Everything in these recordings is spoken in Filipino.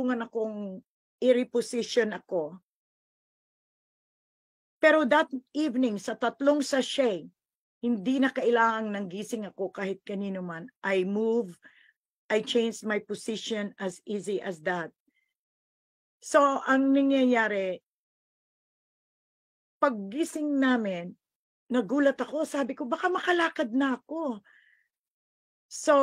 ko nga akong i-reposition ako. Pero that evening, sa 3 sachet, hindi na kailangang nanggising ako kahit kanino man. I changed my position as easy as that. So, ang nangyayari, paggising namin, nagulat ako. Sabi ko, baka makalakad na ako. So,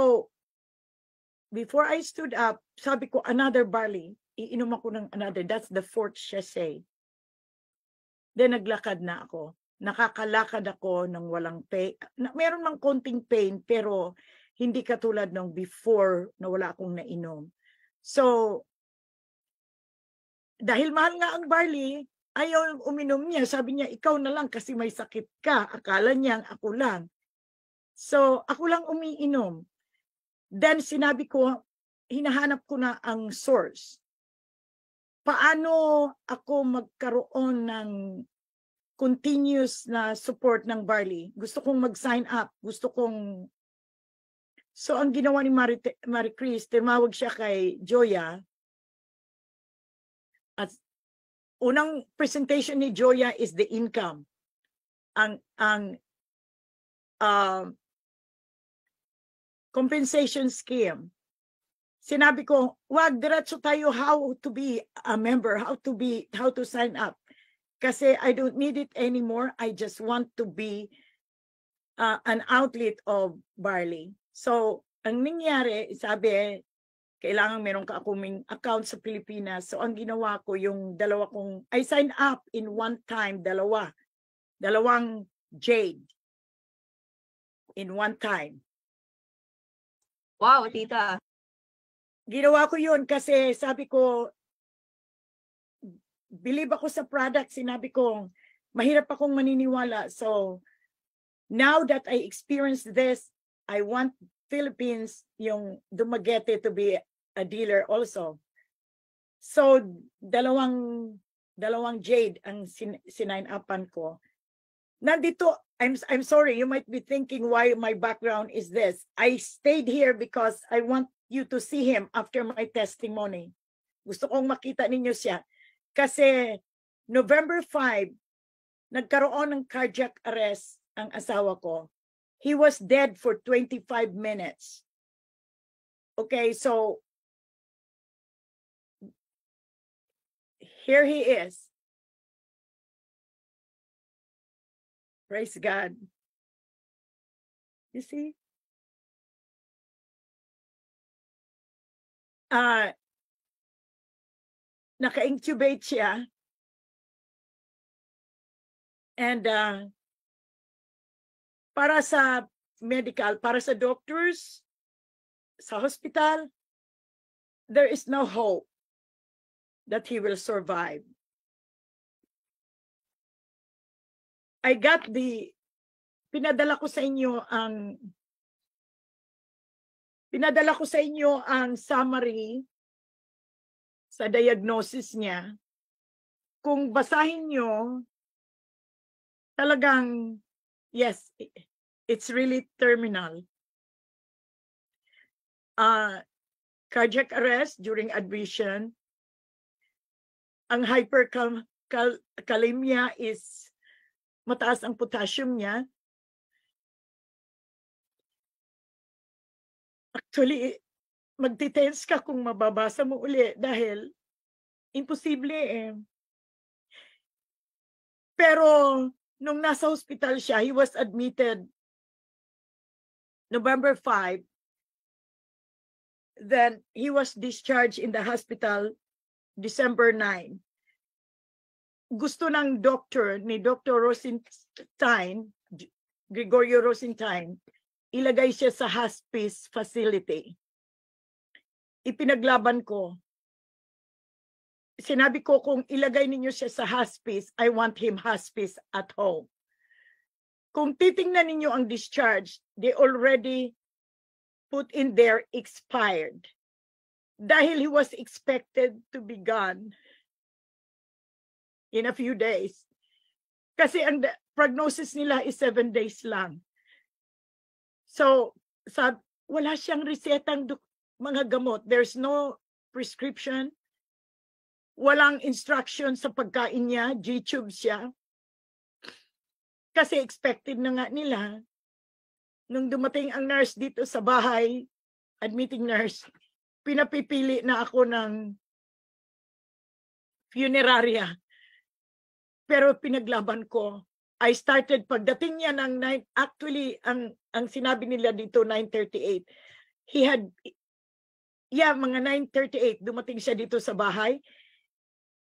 before I stood up, sabi ko, another barley. Iinom ako ng another. That's the 4th sachet. Then, naglakad na ako. Nakakalakad ako ng walang pain. Meron mang konting pain, pero hindi katulad ng before na wala akong nainom. So, dahil mahal nga ang barley, ayaw uminom niya. Sabi niya, ikaw na lang kasi may sakit ka. Akala niya ako lang. So, ako lang umiinom. Then, sinabi ko, hinahanap ko na ang source. Paano ako magkaroon ng continuous na support ng barley? Gusto kong mag-sign up. So, ang ginawa ni Marie Chris, tumawag siya kay Joya. At unang presentation ni Joya is the income. Ang compensation scheme. Sinabi ko, wag, diretso tayo how to be a member, how to sign up. Kasi I don't need it anymore. I just want to be an outlet of barley. So, ang nangyari, sabi, kailangan meron ka akong account sa Pilipinas. So, ang ginawa ko, I signed up in one time, dalawang jade in one time. Wow, tita. Ginawa ko yun kasi sabi ko, believe ako sa product. Sinabi ko, mahirap akong maniniwala. So, now that I experienced this, I want Philippines, yung Dumaguete, to be a dealer also. So, dalawang jade ang sinign-upan ko. Nandito, I'm sorry, you might be thinking why my background is this. I stayed here because I want you to see him after my testimony. Gusto kong makita ninyo siya. Kasi November 5, nagkaroon ng cardiac arrest ang asawa ko. He was dead for 25 minutes. Okay, so here he is. Praise God. You see? Naka-intubate siya. And para sa medical, para sa doctors, sa hospital, there is no hope that he will survive. Pinadala ko sa inyo ang summary sa diagnosis niya. Kung basahin nyo, talagang, yes, it's really terminal. Cardiac arrest during admission. Ang hyperkalemia is mataas ang potassium niya. Actually, magtitense ka kung mababasa mo uli dahil imposible eh. Pero nung nasa hospital siya, he was admitted November 5. Then he was discharged in the hospital December 9. Gusto ng doctor, ni Dr. Rosenstein, Gregorio Rosenstein, ilagay siya sa hospice facility. Ipinaglaban ko. Sinabi ko, kung ilagay ninyo siya sa hospice, I want him hospice at home. Kung titingnan ninyo ang discharge, they already put in there expired. Dahil he was expected to be gone in a few days. Kasi ang prognosis nila is 7 days lang. So, wala siyang resetang mga gamot. There's no prescription. walang instruction sa pagkain niya, G-tube siya. Kasi expected na nga nila. Nung dumating ang nurse dito sa bahay, admitting nurse, pinapipili na ako ng funeraria. Pero pinaglaban ko. I started, pagdating niya ng 9, actually, ang sinabi nila dito, 9:38. He had, mga 9:38, dumating siya dito sa bahay.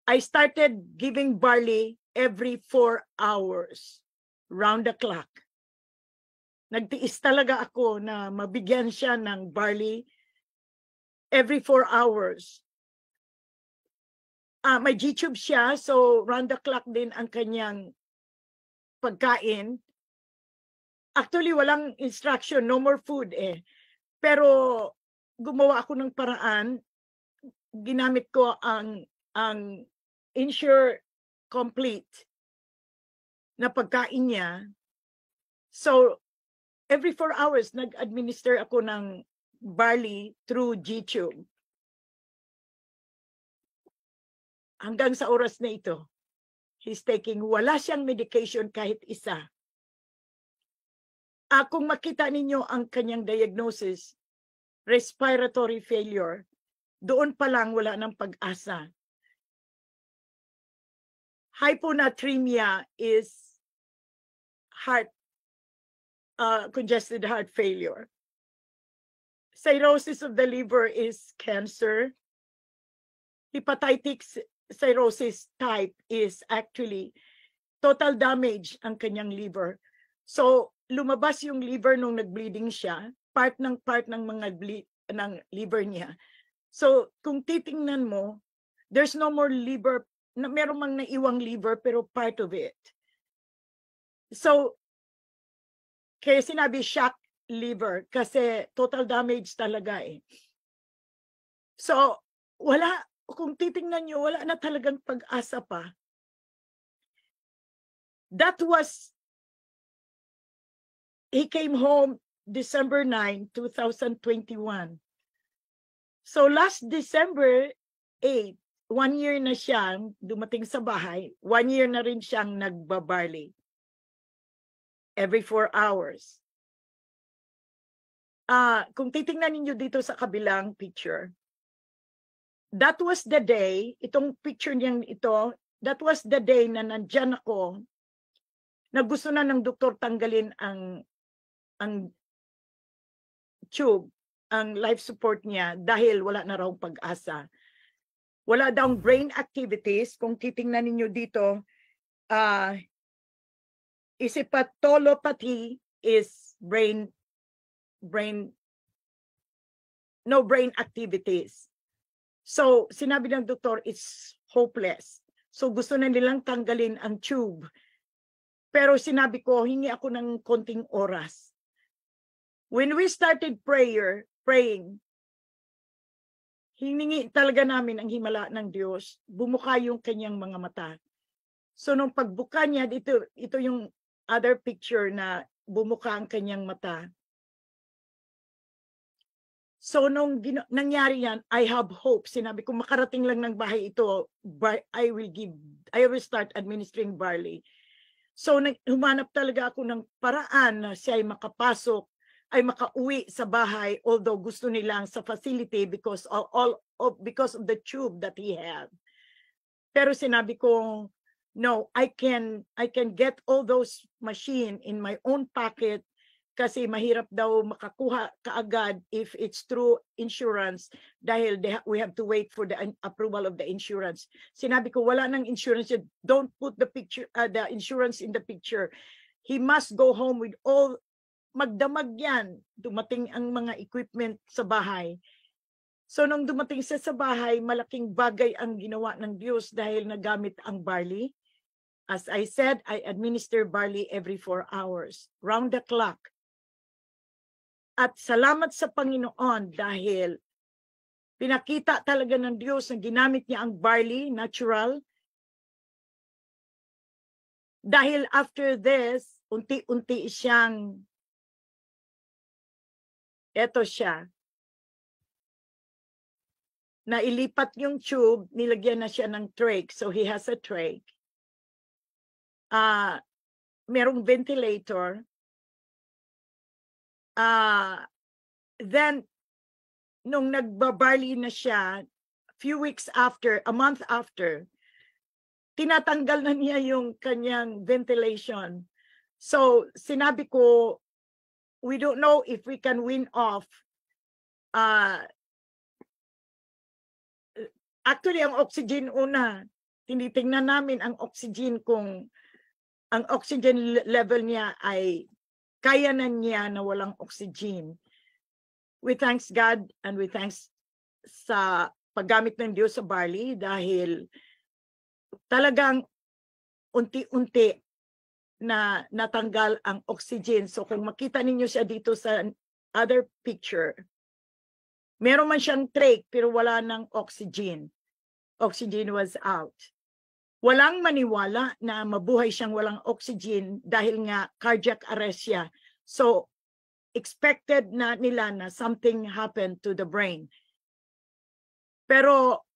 I started giving barley every 4 hours, round the clock. Nagtiis talaga ako na mabigyan siya ng barley every 4 hours. May G-tube siya, so round the clock din ang kanyang pagkain. Actually, walang instruction, no more food eh. Pero gumawa ako ng paraan, ginamit ko ang Ensure Complete na pagkain niya. So, every 4 hours, nag-administer ako ng barley through G-tube. Hanggang sa oras na ito, he's taking, wala siyang medication kahit isa. Kung makita ninyo ang kanyang diagnosis, respiratory failure, doon pa lang wala ng pag-asa. Hyponatremia is congested heart failure. Cirrhosis of the liver is cancer. Hepatitis cirrhosis type is actually total damage ang kanyang liver. So, lumabas yung liver nung nag-bleeding siya, part ng mga ng liver niya. So, kung titingnan mo, there's no more liver, meron mang naiwang liver pero part of it. So, kaya sinabi shock liver kasi total damage talaga eh. So, kung titingnan nyo, wala na talagang pag-asa pa. He came home December 9, 2021. So last December 8, 1 year na siyang dumating sa bahay, 1 year na rin siyang nagbabarley. Every 4 hours. Kung titingnan ninyo dito sa kabilang picture, that was the day, itong picture niyang ito, that was the day na nandyan ako, na gusto na ng doktor tanggalin ang tube, ang life support niya dahil wala na raw pag-asa. Wala daw brain activities. Kung titingnan ninyo dito, isipatolopathy is no brain activities. So, sinabi ng doktor, it's hopeless. So, gusto na nilang tanggalin ang tube. Pero sinabi ko, hingi ako ng konting oras. When we started praying, hiningi talaga namin ang himala ng Diyos. Bumuka yung kanyang mga mata. So, nung pagbuka niya, ito yung other picture na bumuka ang kanyang mata. So, nung nangyari yan, I have hope. Sinabi ko, makarating lang ng bahay ito, I will start administering barley. So, humanap talaga ako ng paraan na siya ay makapasok, ay makauwi sa bahay, although gusto nilang sa facility because of the tube that he had. Pero sinabi ko, no, I can get all those machine in my own pocket kasi mahirap daw makakuha kaagad if it's through insurance dahil we have to wait for the approval of the insurance. Sinabi ko, wala nang insurance, don't put the insurance in the picture. He must go home with all, magdamag yan. Dumating ang mga equipment sa bahay. So nung dumating siya sa bahay, malaking bagay ang ginawa ng Diyos dahil nagamit ang barley. As I said, I administer barley every 4 hours, round the clock. At salamat sa Panginoon dahil pinakita talaga ng Diyos na ginamit niya ang barley, natural. Dahil after this, unti-unti siyang, eto siya. na ilipat yung tube, nilagyan na siya ng trach. So he has a trach. Merong ventilator. Then, nung nagbabarley na siya, a month after, tinatanggal na niya yung kanyang ventilation. So, sinabi ko, we don't know if we can win off. Actually, ang oxygen una, tinitingnan namin ang oxygen kung ang oxygen level niya ay kaya na niya na walang oxygen. We thanks God and we thanks sa paggamit ng Diyos sa barley dahil talagang unti-unti na natanggal ang oxygen. So kung makita ninyo siya dito sa other picture, meron man siyang trach pero wala ng oxygen. Oxygen was out. Walang maniwala na mabuhay siyang walang oxygen dahil nga cardiac arrest siya. So, expected na nila na something happened to the brain. Pero,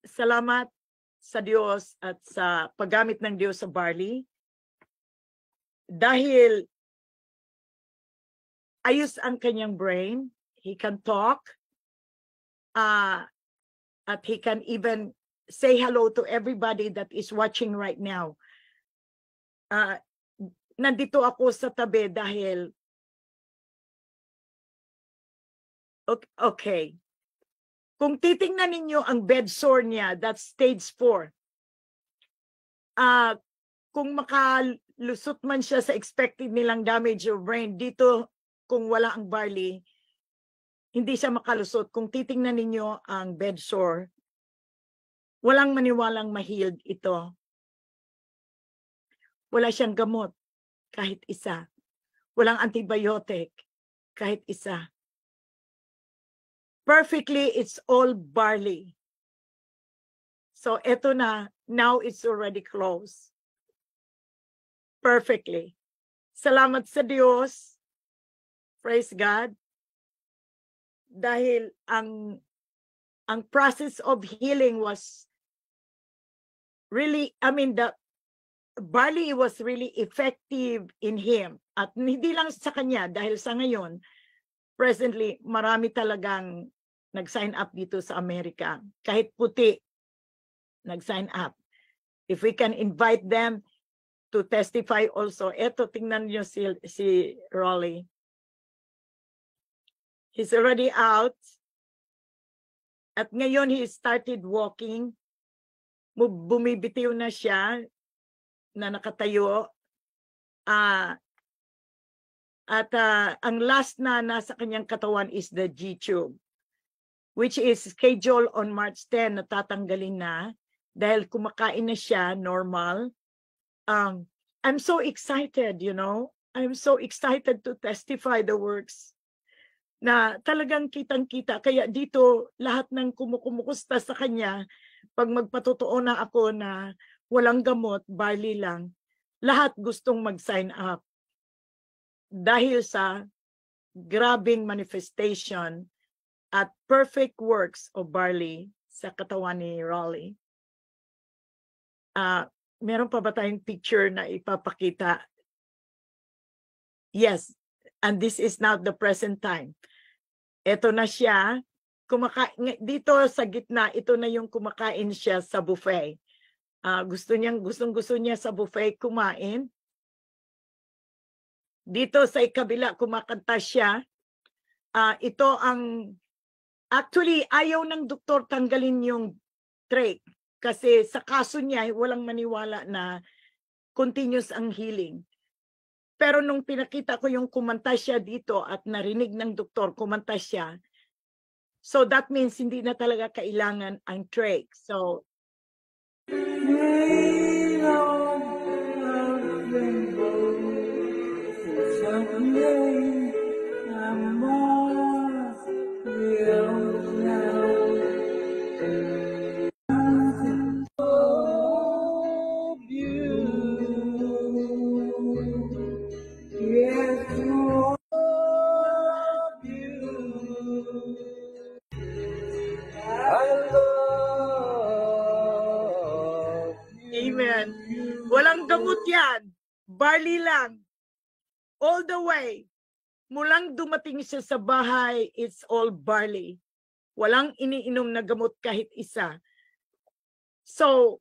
salamat sa Diyos at sa paggamit ng Diyos sa barley. Dahil ayos ang kanyang brain, he can talk, at he can even say hello to everybody that is watching right now. Nandito ako sa tabi dahil okay. Kung titingnan ninyo ang bed sore niya, that's stage 4. Kung makalusot man siya sa expected nilang damage of brain, dito kung wala ang barley, hindi siya makalusot. Kung titingnan ninyo ang bed sore, walang maniwalang ma-healed ito. Wala siyang gamot, kahit isa. Walang antibiotic, kahit isa. Perfectly, it's all barley. So, eto na, now it's already closed. Perfectly. Salamat sa Diyos. Praise God. Dahil ang process of healing was really, the barley was really effective in him. At hindi lang sa kanya, dahil sa ngayon, presently, marami talagang nag-sign up dito sa Amerika. Kahit puti, nag-sign up. If we can invite them to testify also. Eto, tingnan niyo si Rolly. He's already out. At ngayon, he started walking. Bumibitiw na siya na nakatayo. At ang last na nasa kanyang katawan is the G-tube, which is scheduled on March 10 na tatanggalin na dahil kumakain na siya normal. I'm so excited, I'm so excited to testify the works na talagang kitang-kita. Kaya dito, lahat ng kumukumusta sa kanya, pag magpatotoo na ako na walang gamot, barley lang, lahat gustong mag-sign up. Dahil sa grabing manifestation at perfect works of barley sa katawan ni Rolly. Meron pa ba tayong picture na ipapakita? Yes, and this is now the present time. Ito na siya, dito sa gitna, ito na yung kumakain siya sa buffet. Gustong-gusto niya sa buffet kumain. Dito sa ikabila, kumakanta siya. Ito ang, actually, ayaw ng doktor tanggalin yung trach. Kasi sa kaso niya, walang maniwala na continuous ang healing. Pero nung pinakita ko yung kumanta siya dito at narinig ng doktor, kumanta siya. So that means hindi na talaga kailangan ang trach. So, gamot yan. Barley lang. All the way. Mulang dumating siya sa bahay, it's all barley. Walang iniinom na gamot kahit isa. So,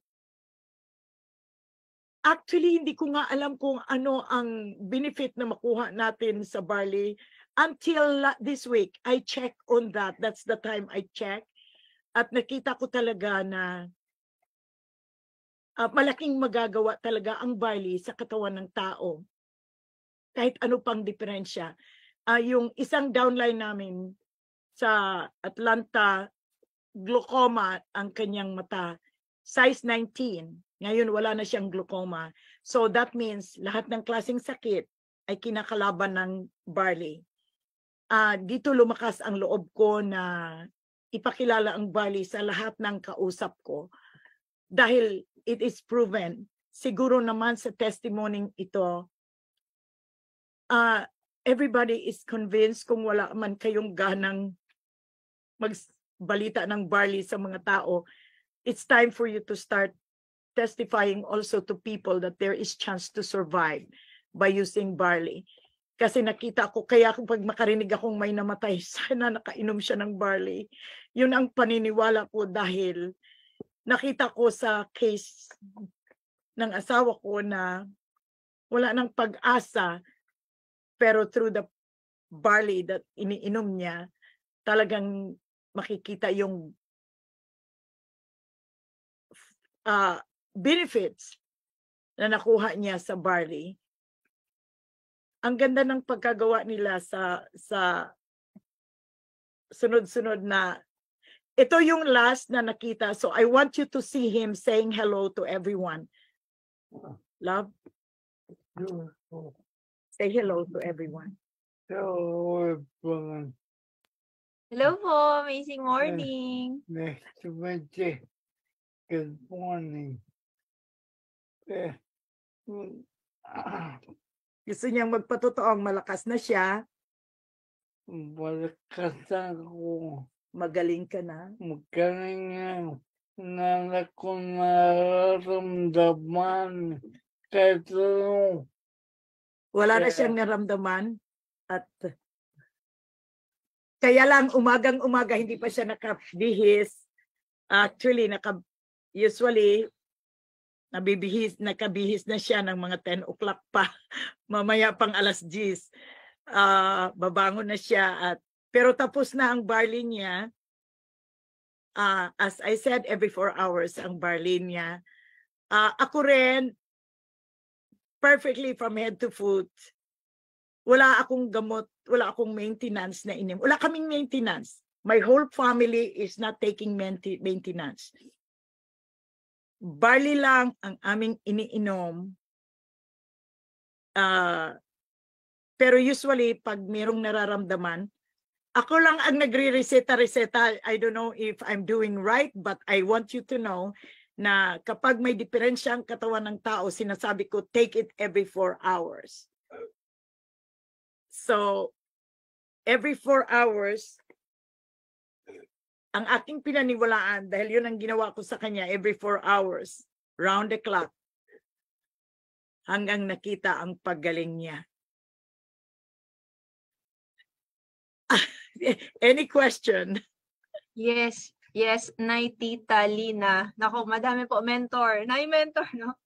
actually, hindi ko nga alam kung ano ang benefit na makuha natin sa barley. Until this week, I check on that. That's the time I check. At nakita ko talaga na malaking magagawa talaga ang barley sa katawan ng tao. Kahit ano pang diferensya. Yung isang downline namin sa Atlanta, glaucoma ang kanyang mata. Size 19. Ngayon wala na siyang glaucoma. So that means lahat ng klaseng sakit ay kinakalaban ng barley. Dito lumakas ang loob ko na ipakilala ang barley sa lahat ng kausap ko. Dahil it is proven, siguro naman sa testimony ito, everybody is convinced kung wala man kayong ganang magbalita ng barley sa mga tao, it's time for you to start testifying also to people that there is chance to survive by using barley. Kasi nakita ko, kaya pag makarinig akong may namatay, sana nakainom siya ng barley. Yun ang paniniwala ko dahil nakita ko sa case ng asawa ko na wala nang pag-asa, pero through the barley that iniinom niya, talagang makikita yung benefits na nakuha niya sa barley. Ang ganda ng pagkagawa nila sa sunod-sunod na. Ito yung last na nakita. So I want you to see him saying hello to everyone. Love? Say hello to everyone. Hello, everyone. Hello po, amazing morning. Nice to meet you. Good morning. Gusto niyang magpatotoong malakas na siya. Malakas ako. Magaling ka na. Magaling na ako nararamdaman. Kahit ano. Wala na siyang naramdaman. At kaya lang umagang-umaga hindi pa siya nakabihis. Actually, usually nakabihis na siya ng mga 10 o'clock pa. Mamaya pang 10:00. Babangon na siya pero tapos na ang barley niya. As I said, every 4 hours ang barley niya. Ako rin, perfectly from head to foot. Wala akong gamot, wala akong maintenance na inim. Wala kaming maintenance. My whole family is not taking maintenance. Barley lang ang aming iniinom. Pero usually, pag mayroong nararamdaman, ako lang ang nagre-reseta-reseta. I don't know if I'm doing right, but I want you to know na kapag may diferensya ang katawan ng tao, sinasabi ko, take it every 4 hours. So, every 4 hours, ang aking pinaniwalaan, dahil yun ang ginawa ko sa kanya, every 4 hours, round the clock, hanggang nakita ang paggaling niya. Any question? Yes, Nay Tita Lina. Nako, madami po, mentor. Nay mentor, no?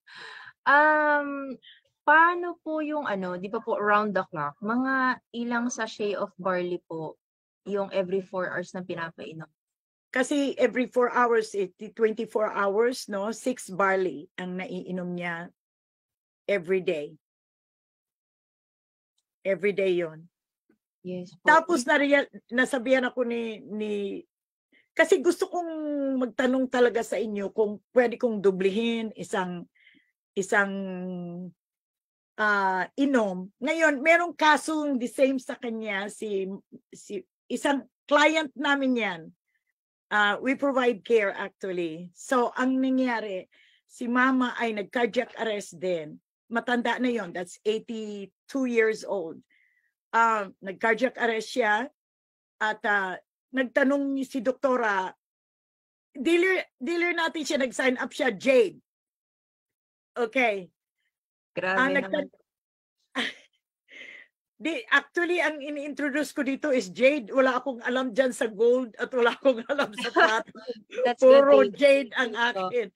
Paano po yung di ba po around the clock, mga ilang sachet of barley po yung every 4 hours na pinapainom? Kasi every 4 hours, 24 hours, no? 6 barley ang naiinom niya every day. Every day yon. Yes po. Tapos nasabihan ako ni kasi gusto kong magtanong talaga sa inyo kung pwede kong dublihin isang inom. Ngayon, merong kasong the same sa kanya, si isang client namin yan. We provide care actually. So, ang nangyari, si mama ay nag-cardiac arrest din. Matanda na yon, that's 82 years old. Nag-cardiac arrest siya at nagtanong si doktora, dealer natin siya, nag-sign up siya, Jade. Okay. Grabe nagtan naman. actually, ang ini-introduce ko dito is jade. Wala akong alam dyan sa gold at wala akong alam sa platinum. That's good Puro to jade ang hear po. akin.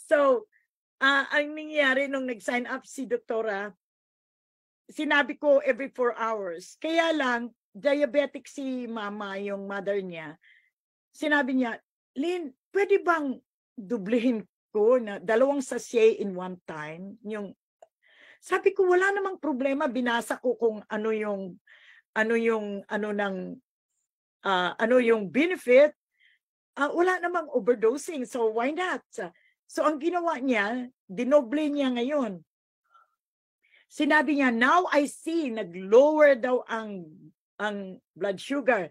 So, ang nangyayari nung nag-sign up si Doktora, sinabi ko every 4 hours. Kaya lang, diabetic si mama, yung mother niya. Sinabi niya, Lynn, pwede bang dublehin ko na 2 sachet in one time? Sabi ko, wala namang problema. Binasa ko kung ano yung benefit. Wala namang overdosing. So why not? So ang ginawa niya, dinoble niya ngayon. Sinabi niya, now I see, nag-lower daw ang blood sugar.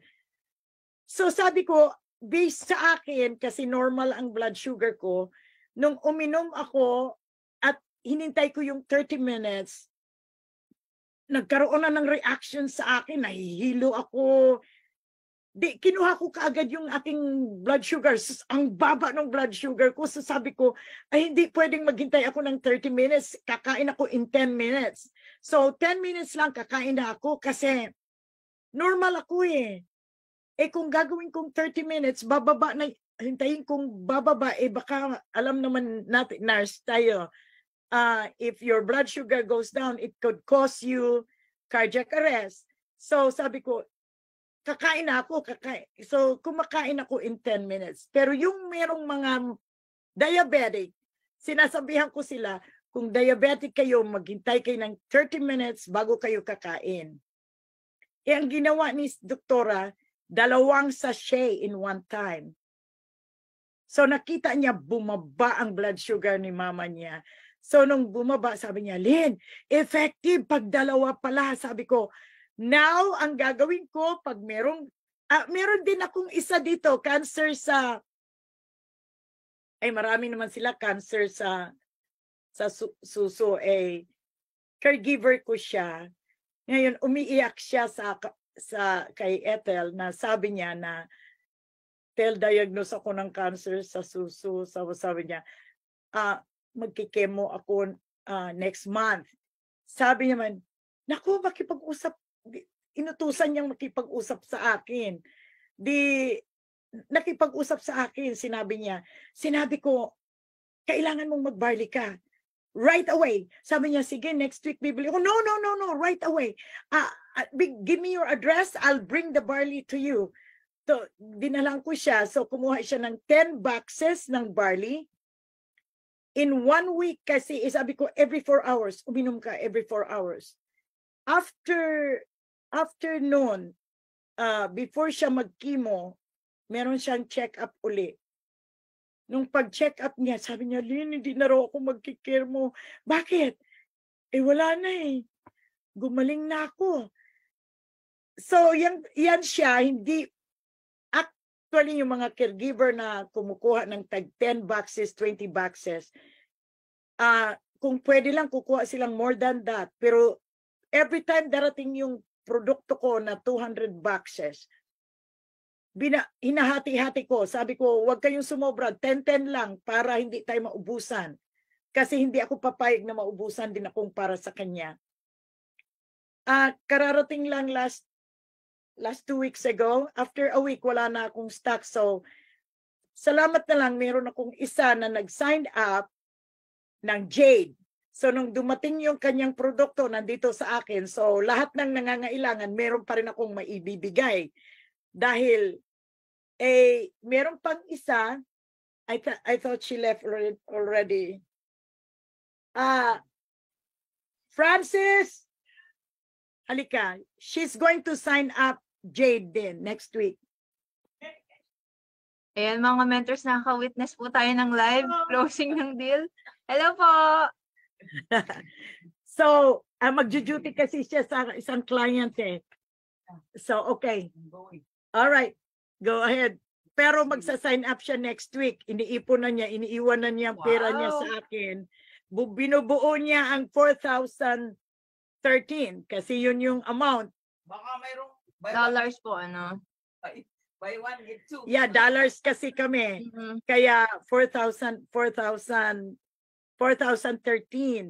So sabi ko, based sa akin, kasi normal ang blood sugar ko, nung uminom ako at hinintay ko yung 30 minutes, nagkaroon na ng reaction sa akin, nahihilo ako. Kinuha ko kaagad yung aking blood sugar. Ang baba ng blood sugar ko. So sabi ko, ay hindi pwedeng maghintay ako ng 30 minutes. Kakain ako in 10 minutes. So 10 minutes lang kakain na ako kasi normal ako eh. Kung gagawin kong 30 minutes, bababa na, hintayin kong bababa, baka alam naman natin, nurse tayo, if your blood sugar goes down, it could cause you cardiac arrest. So sabi ko, kakain na ako, So kumakain ako in 10 minutes. Pero yung merong mga diabetic, sinasabihan ko sila, kung diabetic kayo, maghintay kayo ng 30 minutes bago kayo kakain. Ang ginawa ni Doktora, 2 sachet in one time. So nakita niya, bumaba ang blood sugar ni mama niya. So nung bumaba, sabi niya, Lynn, effective pag 2 pala. Sabi ko, now, ang gagawin ko, pag meron din akong isa dito, cancer sa, marami naman sila, cancer sa suso, caregiver ko siya. Ngayon, umiiyak siya kay Ethel na sabi niya na, Ethel, diagnose ako ng cancer sa suso. Sabi niya, magkikemo ako next month. Sabi naman, naku, makipag-usap, inutusan niyang makipag-usap sa akin. Nakipag-usap sa akin, sinabi ko, kailangan mong mag-barley ka. Right away. Sabi niya, sige, next week bibili ko. No, right away. Give me your address, I'll bring the barley to you. So, dinalang ko siya. So, kumuha siya ng 10 boxes ng barley. In 1 week kasi, sabi ko, every 4 hours, uminom ka every 4 hours. After noon, before siya mag-chemo, meron siyang check-up uli. Nung pag-check-up niya, sabi niya, Lynn, hindi na raw ako magkikemo. Bakit? Wala na eh. Gumaling na ako. So, yan siya, hindi, actually yung mga caregiver na kumukuha ng tag 10 boxes, 20 boxes, kung pwede lang kukuha silang more than that. Pero every time darating yung produkto ko na 200 boxes, hinahati-hati ko. Sabi ko, huwag kayong sumobra, 10-10 lang para hindi tayo maubusan. Kasi hindi ako papayag na maubusan din akong para sa kanya. Kararating lang last 2 weeks ago. After a week, wala na akong stock. So, salamat na lang, meron akong isa na nag-sign up ng Jade. So, nung dumating yung kanyang produkto, nandito sa akin. So, lahat ng nangangailangan, meron pa rin akong maibibigay. Dahil, meron pang isa, I thought she left already. Francis, halika. She's going to sign up Jade din next week. Ayan mga mentors, nakaka-witness po tayo ng live closing ng deal. Hello po! So, magjo-duty kasi siya sa isang client eh. So, okay. All right. Go ahead. Pero magsa-sign up siya next week. Iniipon na niya, iniiwan na niya ang pera niya sa akin. Binubuo niya ang 4,013 kasi yun yung amount. Baka mayroong Dollars po, ano? buy one, get two. Yeah, dollars kasi kami. Kaya 4,013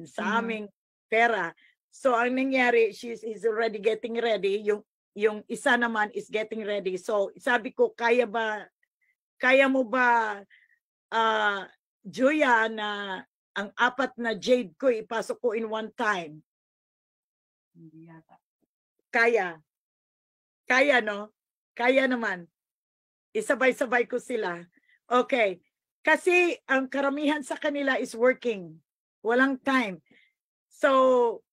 sa aming pera. So ang nangyari, he's already getting ready. Yung isa naman is getting ready. So sabi ko, kaya mo ba, Julia, na ang 4 na jade ko ipasok ko in one time? Hindi yata. Kaya, no? Kaya naman. Isabay-sabay ko sila. Okay. Kasi ang karamihan sa kanila is working. Walang time. So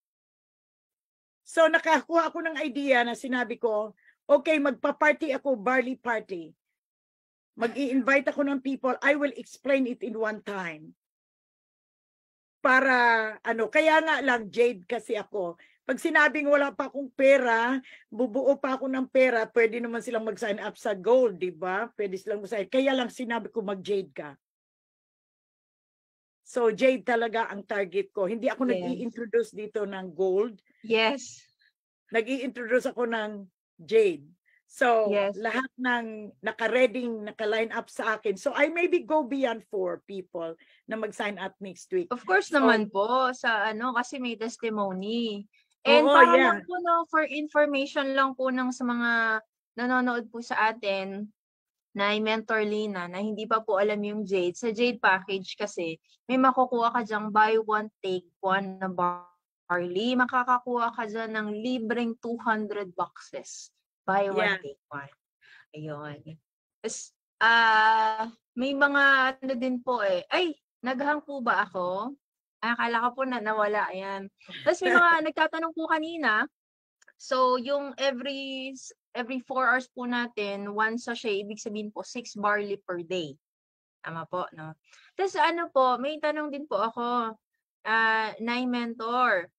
nakakuha ako ng idea na sinabi ko, okay, magpa-party ako, barley party. Mag-i-invite ako ng people. I will explain it in one time. Para, kaya nga lang, jade kasi ako. Pag sinabing wala pa akong pera, bubuo pa ako ng pera, pwede naman silang mag-sign up sa gold, di ba? Pwede silang mag-sign. Kaya lang sinabi ko mag-jade ka. So jade talaga ang target ko. Hindi ako Yes. nag-i-introduce dito ng gold. Yes. Nag-i-introduce ako ng jade. So Yes. lahat ng naka-line up sa akin. So I maybe go beyond 4 people na mag-sign up next week. Of course So, naman po sa kasi may testimony. And Oo, para yeah. lang po for information lang po sa mga nanonood po sa atin na Mentor Lina na hindi pa po alam yung Jade. Sa Jade package kasi may makukuha ka dyang buy one take one na barley. Makakakuha ka dyan ng libreng 200 boxes. Buy one Yeah. take one. Ayun. Tapos, may mga din po Ay, naghang po ba ako? Akala ko po na nawala. Ayan. Tapos may mga nagtatanong po kanina. So, yung every 4 hours po natin, 1 sachet, ibig sabihin po 6 barley per day. Tama po, no? Tapos po, may tanong din po ako, Nay Mentor.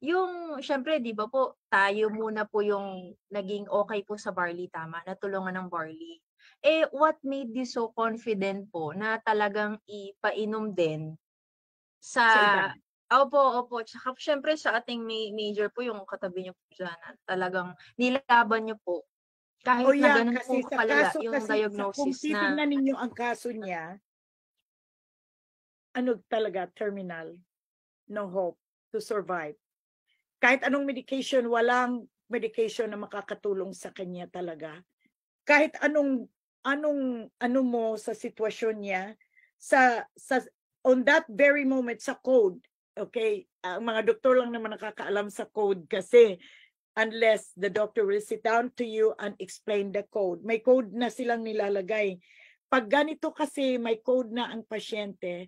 Yung, syempre, di ba po, tayo muna po yung naging okay po sa barley, tama? Natulungan ng barley. What made you so confident po na talagang ipainom din Sa iba. Opo. Tsaka syempre sa ating major po yung katabi niyo po dyan. Talagang nilaban niyo po. Kahit na ganun po kasi sa kalala kaso, yung kasi kung diagnosis na. titignan ninyo ang kaso niya, talaga, terminal. No hope to survive. Kahit anong medication, walang medication na makakatulong sa kanya talaga. Kahit anong mo sa sitwasyon niya, on that very moment sa code, okay, ang mga doktor lang naman nakakaalam sa code kasi unless the doctor will sit down to you and explain the code. May code na silang nilalagay. Pag ganito kasi may code na ang pasyente,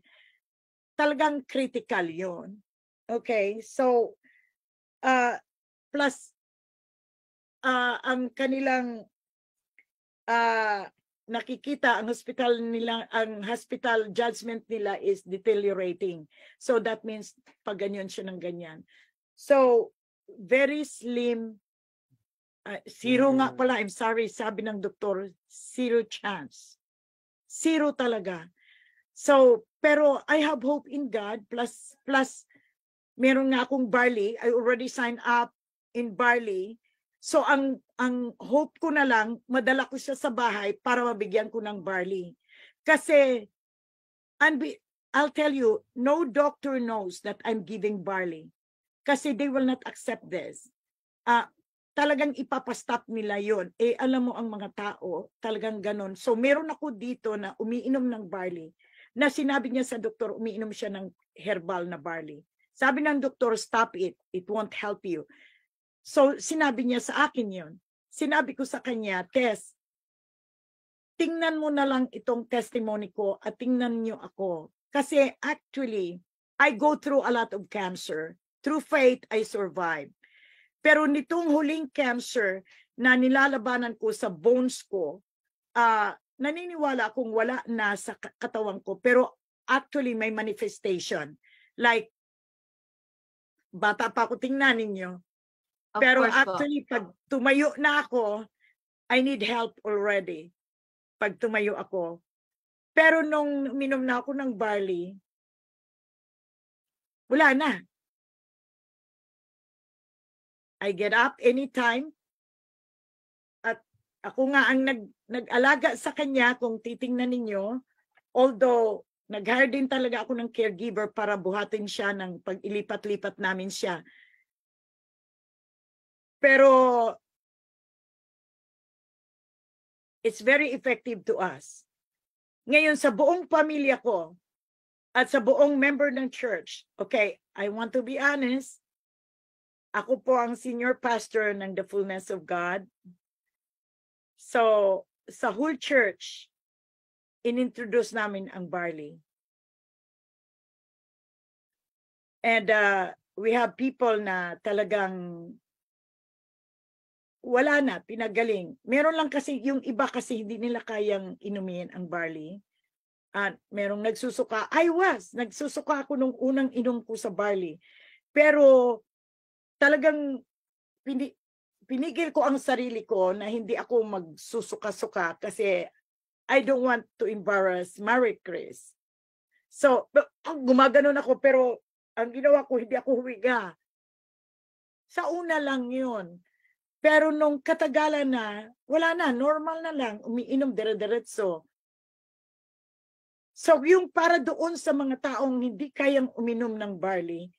talagang critical yon. Okay, so plus ang kanilang nakikita ang hospital judgment nila is deteriorating. So that means pag ganyan siya ng ganyan. So very slim, zero nga pala, I'm sorry, sabi ng doktor, 0 chance. 0 talaga. So, pero I have hope in God, plus meron nga akong barley, I already signed up in barley. So ang hope ko na lang, madala ko siya sa bahay para mabigyan ko ng barley. Kasi, I'll tell you, no doctor knows that I'm giving barley. Kasi they will not accept this. Talagang ipapastop nila yon. Alam mo ang mga tao, talagang ganon. So meron ako dito na umiinom ng barley, na sinabi niya sa doktor, umiinom siya ng herbal na barley. Sabi ng doktor, stop it. It won't help you. So sinabi niya sa akin yon. Sinabi ko sa kanya, Tess, tingnan mo na lang itong testimony ko at tingnan niyo ako. Kasi actually, I go through a lot of cancer. Through faith, I survive. Pero nitong huling cancer na nilalabanan ko sa bones ko, naniniwala akong wala na sa katawan ko. Pero actually, may manifestation. Like, bata pa ako, tingnan ninyo. Pero actually, pag tumayo na ako, I need help already. Pag tumayo ako. Pero nung minom na ako ng barley, wala na. I get up anytime. At ako nga ang nag-alaga sa kanya, kung titingnan ninyo, although Nag-hire din talaga ako ng caregiver para buhatin siya ng pag-ilipat-lipat namin siya. Pero it's very effective to us. Ngayon, sa buong pamilya ko at sa buong member ng church, okay, I want to be honest, ako po ang senior pastor ng The Fullness of God. So, sa whole church, inintroduce namin ang barley. And we have people na talagang wala na, pinagaling. Meron lang kasi, yung iba kasi hindi nila kayang inumin ang barley. At merong nagsusuka. Nagsusuka ako nung unang inom ko sa barley. Pero talagang pinigil ko ang sarili ko na hindi ako magsusuka-suka kasi I don't want to embarrass Marie Chris. So, gumaganon ako pero ang ginawa ko, hindi ako humiga. Sa una lang yun. Pero nung katagalan na, wala na, normal na lang, umiinom dire-diretso. So yung para doon sa mga taong hindi kayang uminom ng barley,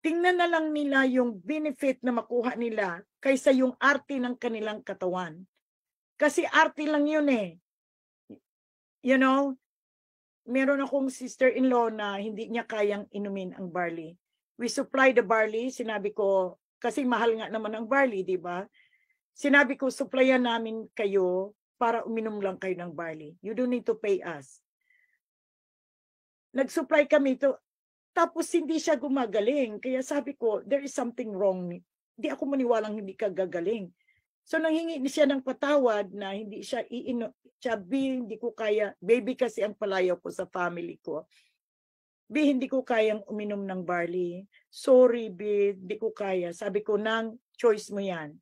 tingnan na lang nila yung benefit na makuha nila kaysa yung arte ng kanilang katawan. Kasi arte lang yun eh. You know, meron akong sister-in-law na hindi niya kayang inumin ang barley. We supply the barley, sinabi ko, kasi mahal nga naman ang barley, di ba? Sinabi ko, supplyan namin kayo para uminom lang kayo ng barley. You don't need to pay us. Nag-supply kami to, tapos hindi siya gumagaling. Kaya sabi ko, there is something wrong. Hindi ako maniwalang hindi ka gagaling. So nanghingi siya ng patawad na hindi siya iinom. Sabi, hindi ko kaya, baby kasi ang palayaw ko sa family ko. Bi, hindi ko kayang uminom ng barley. Sorry, Bi, hindi ko kaya. Sabi ko, nang choice mo yan.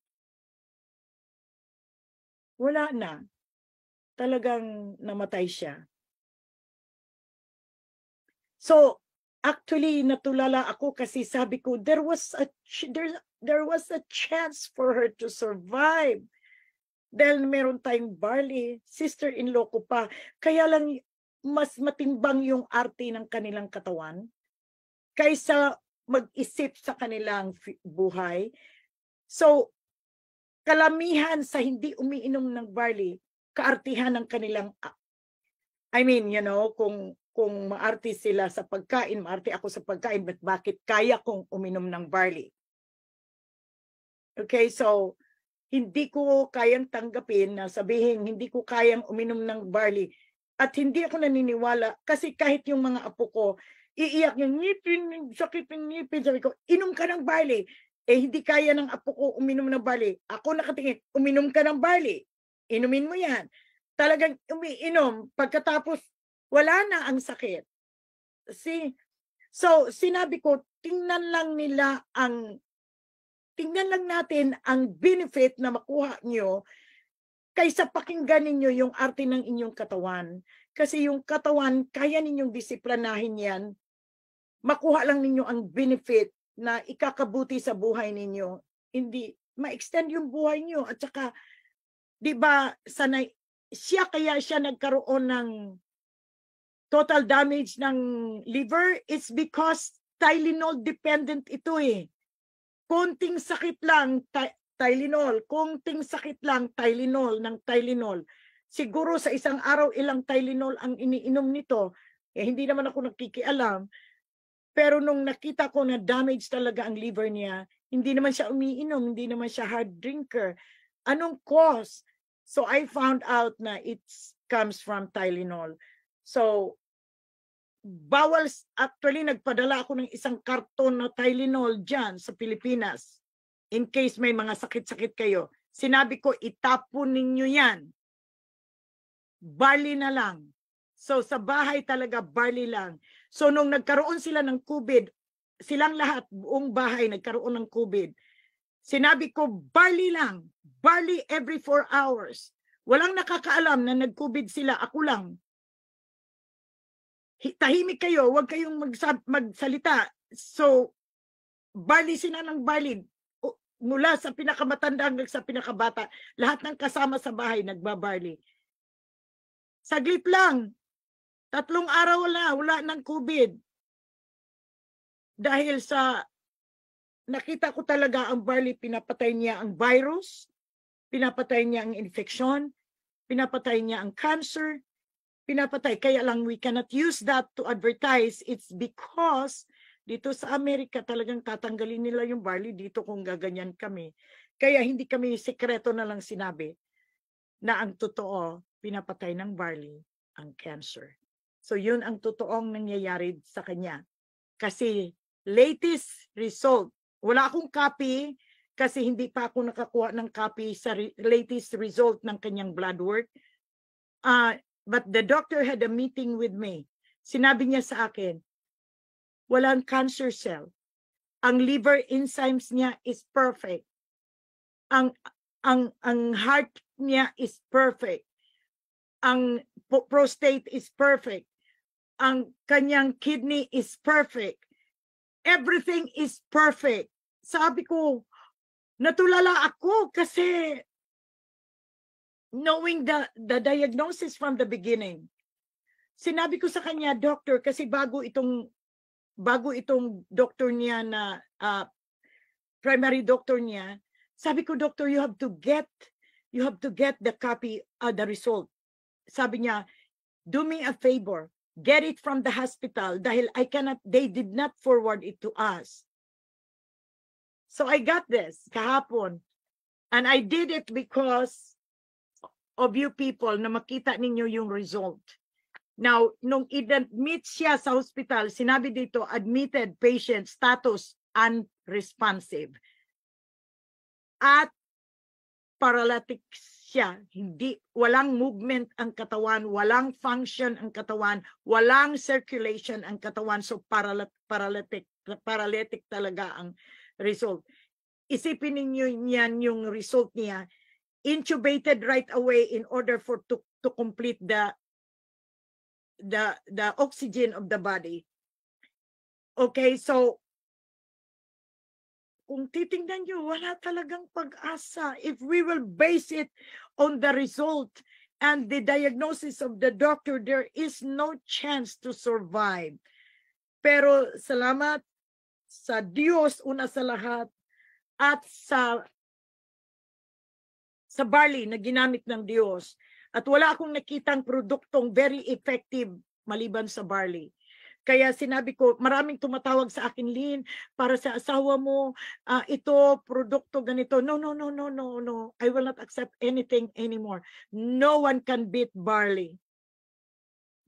Wala na. Talagang namatay siya. So, actually, natulala ako kasi sabi ko, there was a chance for her to survive. Dahil meron tayong barley, sister-in-law ko pa. Kaya lang, mas matimbang yung arte ng kanilang katawan kaysa mag-isip sa kanilang buhay. So, kalamihan sa hindi umiinom ng barley, kaartihan ng kanilang, I mean, you know, kung maarte sila sa pagkain, maarte ako sa pagkain, but bakit kaya kong uminom ng barley? Okay, so, hindi ko kayang tanggapin na sabihin, hindi ko kayang uminom ng barley. At hindi ako naniniwala kasi kahit yung mga apo ko, iiyak yung ngipin, sakit ng ngipin. Sabi ko, inom ka ng barley. Eh, hindi kaya ng apo ko uminom ng barley. Ako nakatingin, uminom ka ng barley. Inumin mo yan. Talagang umiinom. Pagkatapos, wala na ang sakit. See? So, sinabi ko, tingnan lang natin ang benefit na makuha nyo kaysa pakinggan ninyo yung arte ng inyong katawan. Kasi yung katawan, kaya ninyong disiplinahin yan, makuha lang ninyo ang benefit na ikakabuti sa buhay ninyo. Hindi, ma-extend yung buhay nyo. At saka, di ba, kaya siya nagkaroon ng total damage ng liver? It's because Tylenol dependent ito eh. Konting sakit lang, Tylenol. Konting sakit lang, Tylenol ng Tylenol. Siguro sa isang araw, ilang Tylenol ang iniinom nito. Eh, hindi naman ako nakikialam. Pero nung nakita ko na damage talaga ang liver niya, hindi naman siya umiinom, hindi naman siya hard drinker. Anong cause? So I found out na it comes from Tylenol. So, actually nagpadala ako ng isang karton na Tylenol dyan sa Pilipinas. In case may mga sakit-sakit kayo. Sinabi ko, itapon ninyo yan. Barley na lang. So sa bahay talaga, barley lang. So nung nagkaroon sila ng COVID, silang lahat, buong bahay nagkaroon ng COVID. Sinabi ko, barley lang. Barley every 4 hours. Walang nakakaalam na nag-COVID sila. Ako lang. Tahimik kayo, huwag kayong magsalita. So, barley sila ng barley. Mula sa pinakamatanda hanggang sa pinakabata, lahat ng kasama sa bahay nagbabarley. Saglit lang. 3 araw wala ng COVID. Dahil sa nakita ko talaga ang barley, pinapatay niya ang virus, pinapatay niya ang infeksyon, pinapatay niya ang cancer, pinapatay. Kaya lang we cannot use that to advertise. It's because dito sa Amerika talagang tatanggalin nila yung barley dito kung gaganyan kami. Kaya hindi kami sekreto na lang sinabi na ang totoo, pinapatay ng barley ang cancer. So yun ang totoong nangyayari sa kanya. Kasi latest result, wala akong copy kasi hindi pa ako nakakuha ng copy sa latest result ng kanyang blood work. But the doctor had a meeting with me. Sinabi niya sa akin, walang cancer cell. Ang liver enzymes niya is perfect. Ang heart niya is perfect. Ang prostate is perfect. Ang kanyang kidney is perfect. Everything is perfect. Sabi ko, natulala ako kasi knowing the diagnosis from the beginning. Sinabi ko sa kanya, doctor, kasi bago itong doctor niya na primary doctor niya, sabi ko, doctor, you have to get the copy of the result. Sabi niya, do me a favor, get it from the hospital dahil they did not forward it to us. So I got this kahapon. And I did it because of you people na makita ninyo yung result. Now, nung i-admit siya sa hospital, sinabi dito, admitted patient status unresponsive. At paralytic siya. Walang movement ang katawan, walang function ang katawan, walang circulation ang katawan. So paralytic talaga ang result. Isipin ninyo yan yung result niya. Intubated right away in order to complete the oxygen of the body. Okay, so kung titingnan nyo, wala talagang pag-asa. If we will base it on the result and the diagnosis of the doctor, there is no chance to survive. Pero salamat sa Diyos una sa lahat at sa barley na ginamit ng Diyos. At wala akong nakitang produktong very effective maliban sa barley. Kaya sinabi ko, maraming tumatawag sa akin, Lynn, para sa asawa mo, ito, produkto ganito. No. I will not accept anything anymore. No one can beat barley.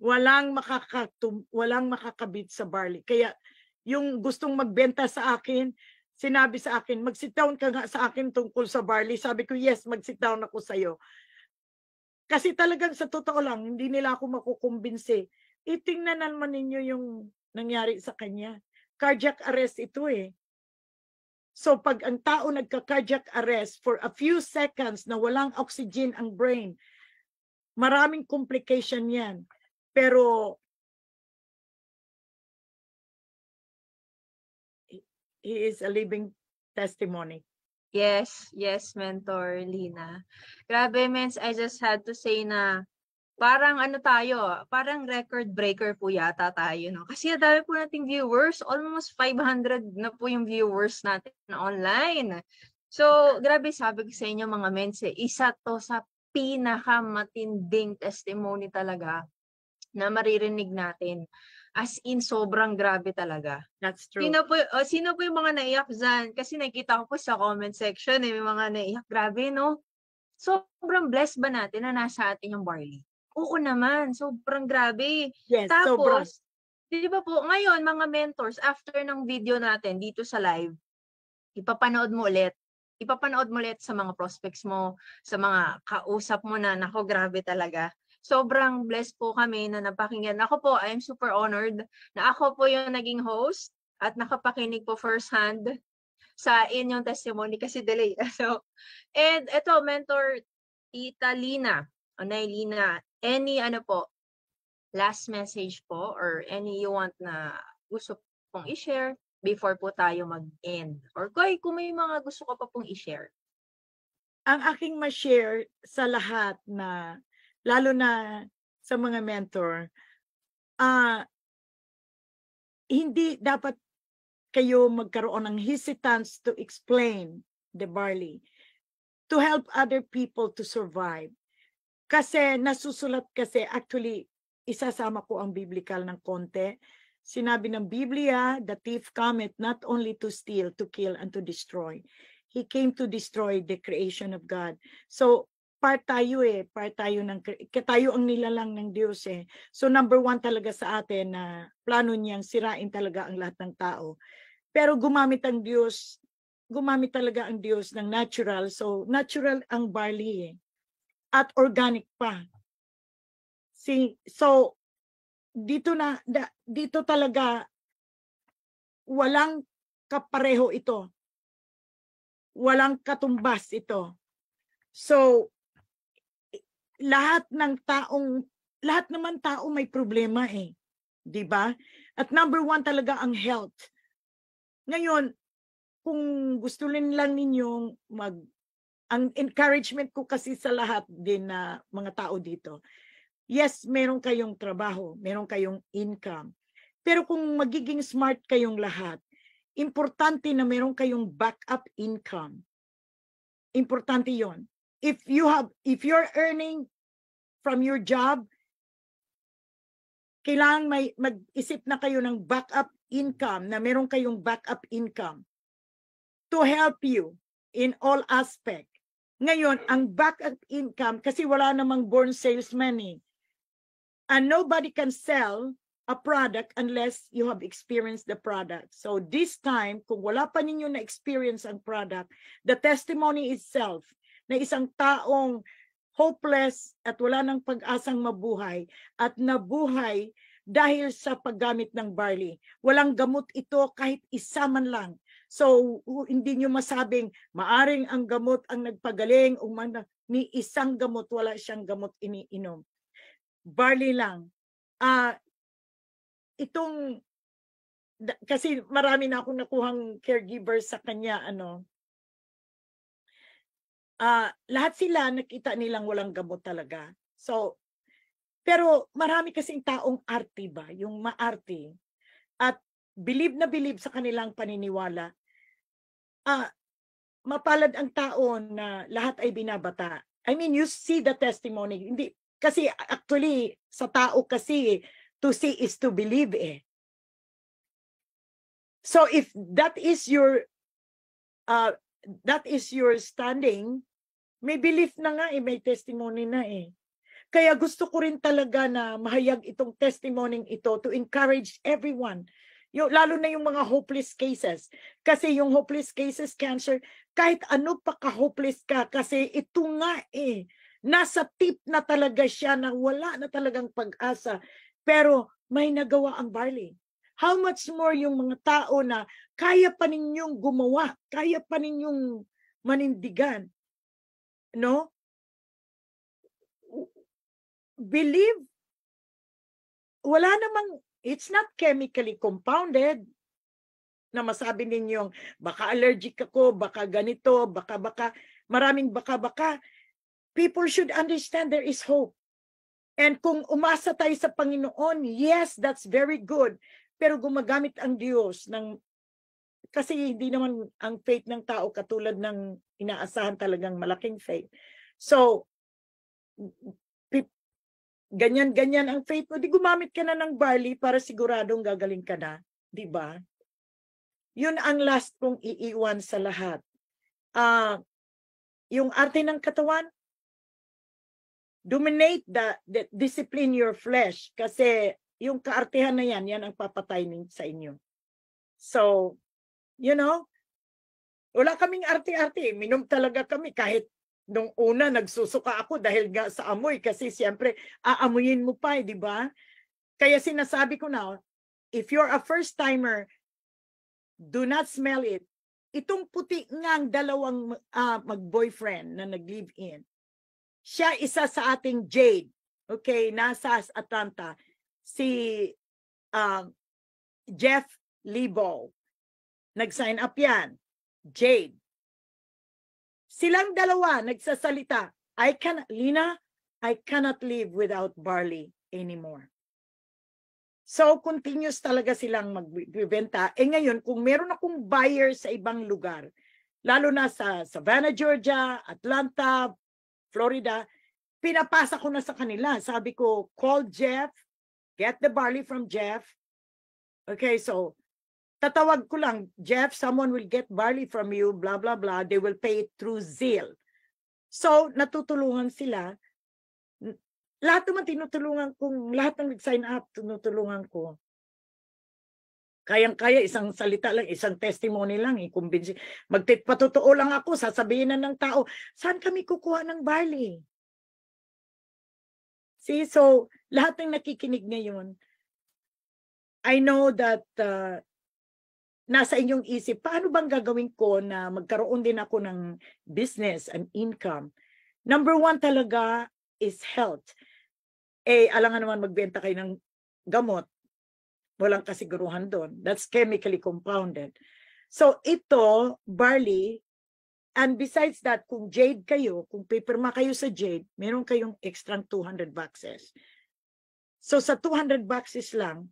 Walang makakabit sa barley. Kaya yung gustong magbenta sa akin, sinabi sa akin, mag-sit down ka nga sa akin tungkol sa barley. Sabi ko, yes, mag-sit down ako sa'yo. Kasi talagang sa totoo lang, hindi nila ako makukumbinsi. Itingnan naman ninyo yung nangyari sa kanya. Cardiac arrest ito eh. So pag ang tao nagka-cardiac arrest for a few seconds na walang oxygen ang brain, maraming complication yan. Pero he is a living testimony. Yes, Mentor Lina. Grabe, Mens, I just had to say na parang parang record breaker po yata tayo, no? Kasi ang dami po nating viewers, almost 500 na po yung viewers natin online. So, grabe, sabi ko sa inyo mga Mens, isa to sa pinakamatinding testimony talaga na maririnig natin. As in, sobrang grabe talaga. That's true. Sino po yung mga naiyak dyan? Kasi nakita ko po sa comment section, may mga naiyak. Grabe, no? Sobrang blessed ba natin na nasa atin yung barley? Oo naman, sobrang grabe. Yes, Tapos, di ba po, ngayon, mga mentors, after ng video natin dito sa live, ipapanood mo ulit sa mga prospects mo, sa mga kausap mo na, nako, grabe talaga. Sobrang blessed po kami na napakinggan. Ako po, I'm super honored na ako po yung naging host at nakapakinig po firsthand sa inyong testimony kasi delay. So, and ito, Mentor Tita Lina, Nay Lina, any last message po or any you want na gusto pong i-share before po tayo mag-end? Or kung may mga gusto ko pa pong i-share. Ang aking ma-share sa lahat na, lalo na sa mga mentor, hindi dapat kayo magkaroon ng hesitance to explain the barley, to help other people to survive. Kasi nasusulat kasi, actually, isasama ko ang biblical ng konti. Sinabi ng Biblia, the thief cometh not only to steal, to kill, and to destroy. He came to destroy the creation of God. So, part tayo tayo ang nilalang ng Diyos eh. So, number 1 talaga sa atin na plano niyang sirain talaga ang lahat ng tao. Pero gumamit talaga ang Diyos ng natural. So, natural ang barley eh. At organic pa. So, dito talaga walang kapareho ito. Walang katumbas ito. So, lahat naman tao may problema eh. 'Di ba? At number 1 talaga ang health. Ngayon, kung gusto lang ninyong ang encouragement ko kasi sa lahat din na mga tao dito, yes, meron kayong trabaho, meron kayong income. Pero kung magiging smart kayong lahat, importante na meron kayong backup income. Importante 'yon. If you're earning from your job, kailangan mag-isip na kayo ng backup income, na meron kayong backup income to help you in all aspect. Ngayon, ang backup income, kasi wala namang born salesman eh. And nobody can sell a product unless you have experienced the product. So this time, kung wala pa ninyo na-experience ang product, the testimony itself na isang taong hopeless at wala nang pag-asang mabuhay at nabuhay dahil sa paggamit ng barley. Walang gamot ito kahit isa man lang. So, hindi nyo masabing maaring ang gamot ang nagpagaling o ni isang gamot, wala siyang gamot iniinom. Barley lang. Kasi marami na akong nakuhang caregiver sa kanya, lahat sila nakita nilang walang gamot talaga. So, pero marami kasing taong arte ba, yung maarte, at believe na believe sa kanilang paniniwala. Mapalad ang tao na lahat ay binabata. I mean, you see the testimony. Hindi, kasi actually, sa tao kasi, to see is to believe eh. So if that is your standing, may belief na nga eh, may testimony na eh. Kaya gusto ko rin talaga na mahayag itong testimony ito to encourage everyone. Lalo na yung mga hopeless cases. Kasi yung hopeless cases, cancer, kahit ano pa ka-hopeless ka, kasi ito nga eh, nasa tip na talaga siya na wala na talagang pag-asa. Pero may nagawa ang barley. How much more yung mga tao na kaya pa ninyong gumawa, kaya pa ninyong manindigan. No? Believe, wala namang, it's not chemically compounded na masabi ninyong baka allergic ako, baka ganito, baka, maraming baka. People should understand there is hope. And kung umasa tayo sa Panginoon, yes, that's very good. Pero gumagamit ang Diyos kasi hindi naman ang faith ng tao katulad ng inaasahan talagang malaking faith. So, ganyan ang faith mo, di gumamit ka na ng barley para siguradong gagaling ka na, di ba? Yun ang last kong iiwan sa lahat. Yung arte ng katawan, dominate the discipline your flesh, kasi yung kaartehan na yan ang papatay sa inyo. So, wala kaming arte-arte. Minom talaga kami kahit nung una nagsusuka ako dahil nga sa amoy, kasi siyempre aamuyin mo pa, di ba? Kaya sinasabi ko na, if you're a first timer, do not smell it. Itong puti ngang dalawang mag-boyfriend na nag-live-in, siya isa sa ating Jade, okay, nasa Atlanta, si Jeff Lebo. Nag-sign up yan, Jade. Silang dalawa nagsasalita, Lina, I cannot live without barley anymore. So, continuous talaga silang magbibenta. Eh ngayon, kung meron akong buyer sa ibang lugar, lalo na sa Savannah, Georgia, Atlanta, Florida, pinapasa ko na sa kanila. Sabi ko, call Jeff, get the barley from Jeff. Okay, so, tatawag ko lang, Jeff, someone will get barley from you, blah, blah, blah. They will pay it through Zelle. So, natutulungan sila. Lahat naman tinutulungan kong, lahat ng nag-sign up, tinutulungan ko. Kayang-kaya, isang salita lang, isang testimony lang, i-convince. Magpatotoo lang ako, sasabihin na ng tao, saan kami kukuha ng barley? See, so, lahat ng nakikinig ngayon, I know that nasa inyong isip, paano bang gagawin ko na magkaroon din ako ng business and income? Number one talaga is health. Eh, alangan naman magbenta kayo ng gamot. Walang kasiguruhan doon. That's chemically compounded. So, ito, barley, and besides that, kung jade kayo, kung pipirma kayo sa jade, meron kayong extra 200 boxes. So, sa 200 boxes lang,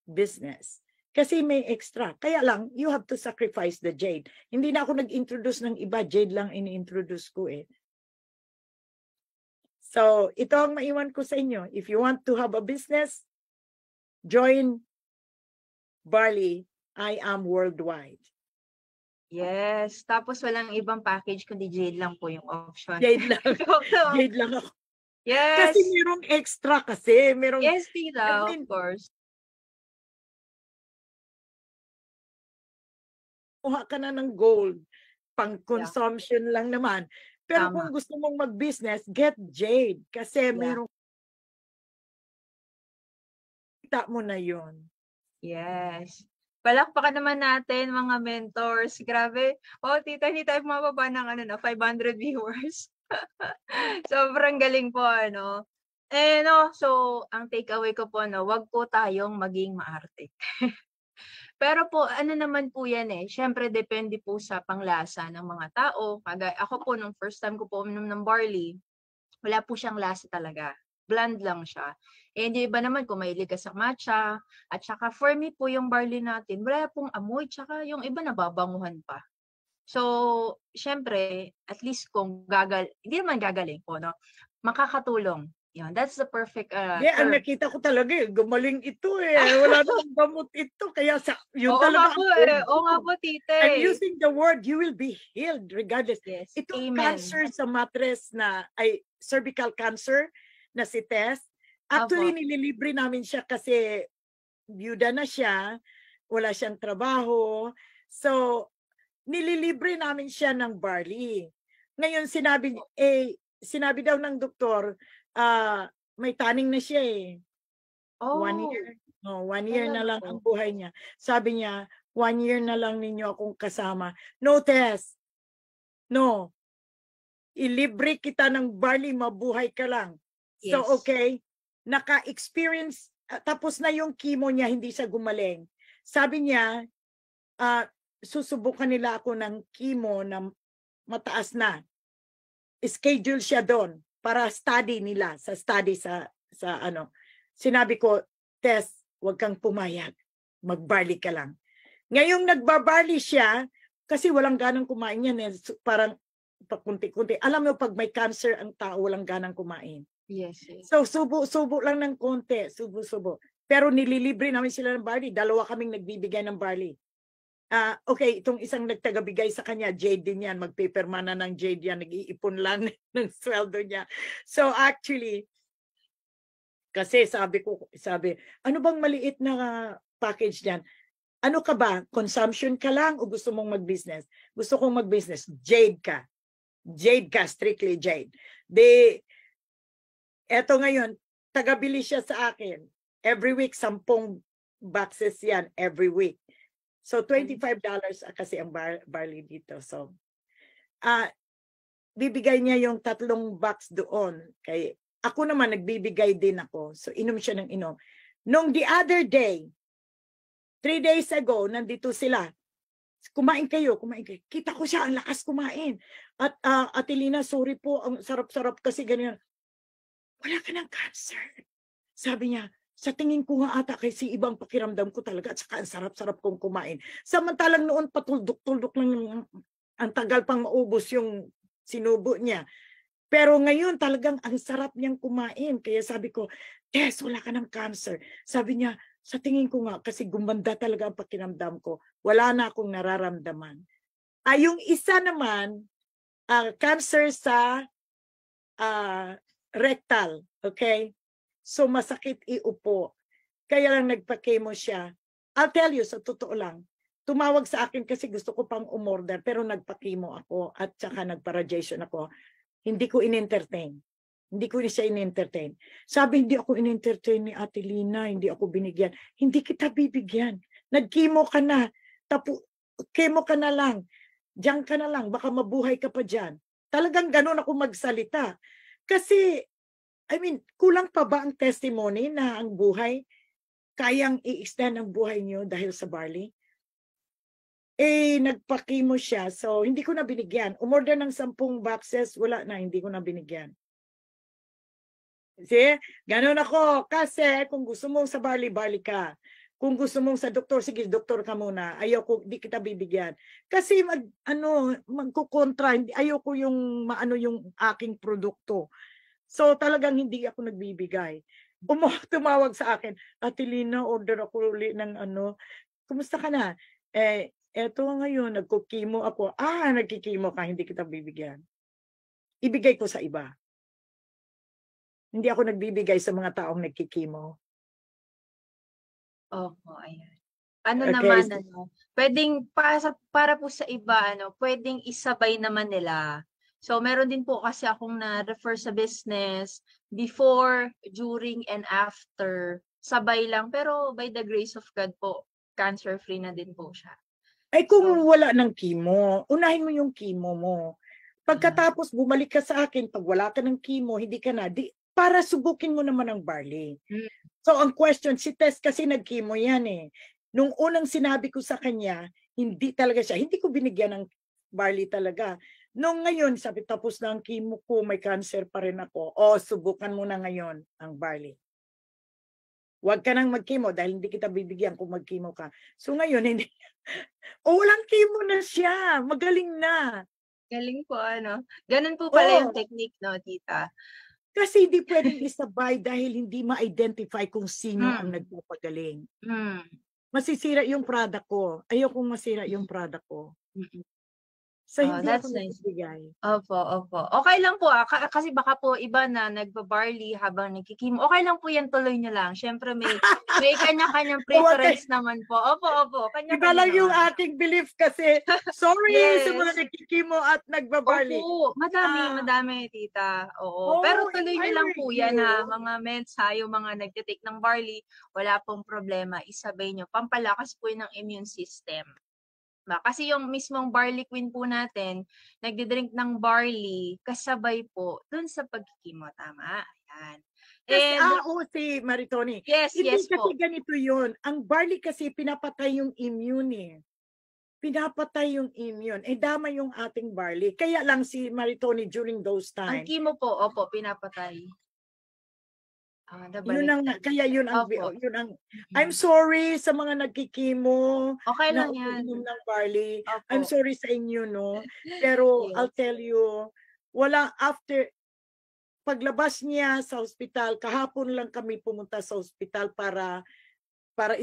business. Kasi may extra. Kaya lang, you have to sacrifice the jade. Hindi na ako nag-introduce ng iba. Jade lang ini-introduce ko eh. So, ito ang maiwan ko sa inyo. If you want to have a business, join Barley. I am worldwide. Yes. Tapos walang ibang package kundi Jade lang po yung option. Jade lang. Jade lang ako. Yes. Kasi merong extra kasi. Merong, Yes, Tita, I mean, of course. kuha ka na ng gold. Pang consumption lang naman. Pero Tama. kung gusto mong mag-business, get Jade. Kasi merong kita mo na yon. Yes. Palakpakan naman natin mga mentors. Grabe. Oh, tita, hindi tayo mababa ng 500 viewers. Sobrang galing po, ano. Eh, no, so, ang takeaway ko po, wag po tayong maging maarte. Pero po, ano naman po yan eh. Siyempre, depende po sa panglasa ng mga tao. Ako po, nung first time ko po uminom ng barley, wala po siyang lasa talaga. Bland lang siya. Eh, hindi iba naman kung mahilig ka sa matcha. At saka for me po yung barley natin, wala pong amoy. Tsaka yung iba nababanguhan pa. So, syempre, at least kung hindi naman gagaling po, no? Makakatulong. Yan, that's the perfect Ang term. nakita ko talaga gumaling ito eh. Wala namang gamot ito. Kaya yun Oo talaga. nga po ang eh. Oo nga po, tite. I'm using the word, you will be healed regardless. Yes. Itong Amen. cancer sa mattress cervical cancer na si Tess, actually nililibre namin siya kasi byuda na siya, wala siyang trabaho. So, nililibre namin siya ng barley. Ngayon sinabi daw ng doktor, may taning na siya eh. Oh, 1 year. No, 1 year na lang talaga ang buhay niya. Sabi niya, 1 year na lang ninyo akong kasama. No, Tess. No. Ilibre kita ng barley, mabuhay ka lang. So, Yes. okay. Naka-experience, tapos na yung chemo niya, hindi siya gumaling. Sabi niya, susubukan nila ako ng chemo na mataas na. Schedule siya doon para study nila, sa Sinabi ko, Tess, huwag kang pumayag. Mag-barley ka lang. Ngayong nagbabarley siya, kasi walang ganang kumain yan. Parang pakunti-kunti. Alam mo, pag may cancer ang tao, walang ganang kumain. Yes, yes. So, subo lang ng konti. Subo. Pero nililibre namin sila ng barley. 2 kaming nagbibigay ng barley. Okay, itong isang nagtagabigay sa kanya, Jade din yan. Magpipirma na ng Jade yan. Nag-iipon lang ng sweldo niya. So actually, kasi sabi, ano bang maliit na package diyan? Ano ka ba? Consumption ka lang o gusto mong mag-business? Gusto kong mag-business. Jade ka. Jade ka, strictly Jade. Eto ngayon, tagabili siya sa akin. Every week, 10 boxes yan. Every week. So, $25 kasi ang barley dito. So, bibigay niya yung 3 box doon. Ako naman, nagbibigay din ako. So, inom siya ng inom. Nung the other day, 3 days ago, nandito sila. kumain kayo, kumain kayo. Kita ko siya, ang lakas kumain. At Ate Lina, sorry po, ang sarap-sarap kasi ganyan. Wala ka ng cancer. Sabi niya, sa tingin ko nga ata kasi ibang pakiramdam ko talaga at saka ang sarap-sarap kong kumain. Samantalang noon patuldok-tuldok lang ang tagal pang maubos yung sinubo niya. Pero ngayon talagang ang sarap niyang kumain. Kaya sabi ko, Tess, wala ka ng cancer. Sabi niya, sa tingin ko nga kasi gumanda talaga ang pakiramdam ko. Wala na akong nararamdaman. Yung isa naman, cancer sa rectal. Okay? So masakit iupo. Kaya lang nagpa-chemo siya. I'll tell you, sa totoo lang, tumawag sa akin kasi gusto ko pang umorder pero nagpa-chemo ako at saka nagpa-radiation ako. Hindi ko in-entertain. Hindi ko siya in-entertain. Sabi, hindi ako in-entertain ni Ate Lina, hindi ako binigyan. Hindi kita bibigyan. Nag-chemo ka na. Chemo ka na lang. Diyan ka na lang. Baka mabuhay ka pa dyan. Talagang ganun ako magsalita. Kasi, kulang pa ba ang testimony na ang buhay, kayang i-extend ang buhay niyo dahil sa barley? Nagpa-chemo siya. So, hindi ko na binigyan. Umorder ng 10 boxes, wala na, hindi ko na binigyan. See? Ganun ako. Kasi kung gusto mong sa barley ka. Kung gusto mong sa doktor, sige, doktor ka muna. Ayoko, di kita bibigyan. Kasi magkukontra. Ayoko yung maano yung aking produkto. So talagang hindi ako nagbibigay. Tumawag sa akin, Ate Lina, order ako ulit ng kumusta ka na? Eto ngayon, nagkukimo ako. Nagkikimo ka, hindi kita bibigyan. Ibigay ko sa iba. Hindi ako nagbibigay sa mga taong nagkikimo. Opo, ayan. Ano Okay. naman, pwedeng para po sa iba, pwedeng isabay naman nila. So, meron din po kasi akong na-refer sa business before, during, and after. Sabay lang. Pero by the grace of God po, cancer-free na din po siya. Kung wala ng chemo, unahin mo yung chemo mo. Pagkatapos, bumalik ka sa akin, pag wala ka ng chemo, hindi ka na, para subukin mo naman ang barley. So, ang question, si Tess kasi nag-chemo yan eh. Nung unang sinabi ko sa kanya, hindi talaga siya, hindi ko binigyan ng barley talaga. Nung ngayon, sabi, tapos na ang chemo ko, may cancer pa rin ako. Subukan mo na ngayon ang barley. Huwag ka nang mag-chemo dahil hindi kita bibigyan kung mag-chemo ka. So ngayon, hindi. Walang chemo na siya. Magaling na. Galing po, Ganun po pala yung technique, tita? Kasi hindi pwedeng isabay dahil hindi ma-identify kung sino ang nagpapagaling. Masisira yung product ko. Ayokong masira yung product ko. So, hindi that's ako nice. nagbibigay. Opo. Okay lang po, kasi baka po iba na nagba-barley habang nagkikimo. Okay lang po yan, tuloy nyo lang. Syempre may kanya-kanyang preference naman po. Opo. Iba lang yung aking belief kasi, sorry Yes. sa mga nagkikimo at nagbabarley. Opo, madami, tita. Oo. Pero tuloy nyo lang po yan, mga meds, yung mga nagtitake ng barley, wala pong problema. Isabay nyo. Pampalakas po yun ng immune system. Kasi yung mismong barley queen po natin, nagdidrink ng barley, kasabay po dun sa pagkikimo. Tama? Ayan. Si Maritoni. Yes Hindi po. kasi ganito yun. Ang barley kasi pinapatay yung immune eh. Pinapatay yung immune. Dama yung ating barley. Kaya lang si Maritoni during those Ang times. chemo po, opo, pinapatay. Yun ang I'm sorry sa mga nagkikimo Okay na lang yan. umiinom ng barley. Opo. I'm sorry sa inyo, no? Pero Yes. I'll tell you, paglabas niya sa ospital, kahapon lang kami pumunta sa ospital para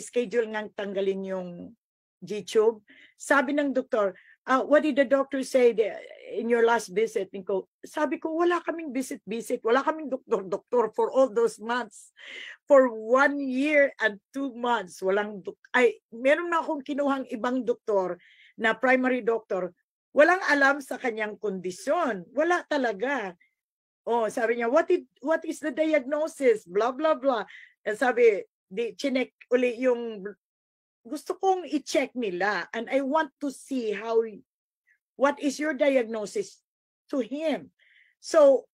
schedule ngang tanggalin yung G-tube. Sabi ng doktor, what did the doctor say in your last visit? Sabi ko, wala kaming visit. Wala kaming doktor for all those months. For 1 year and 2 months. Meron na akong kinuhang ibang doktor na primary doctor. Walang alam sa kanyang kondisyon. Wala talaga. Sabi niya, what is the diagnosis? Blah, blah, blah. Sabi, chinek uli yung gusto kong i-check nila and I want to see what is your diagnosis to him. So,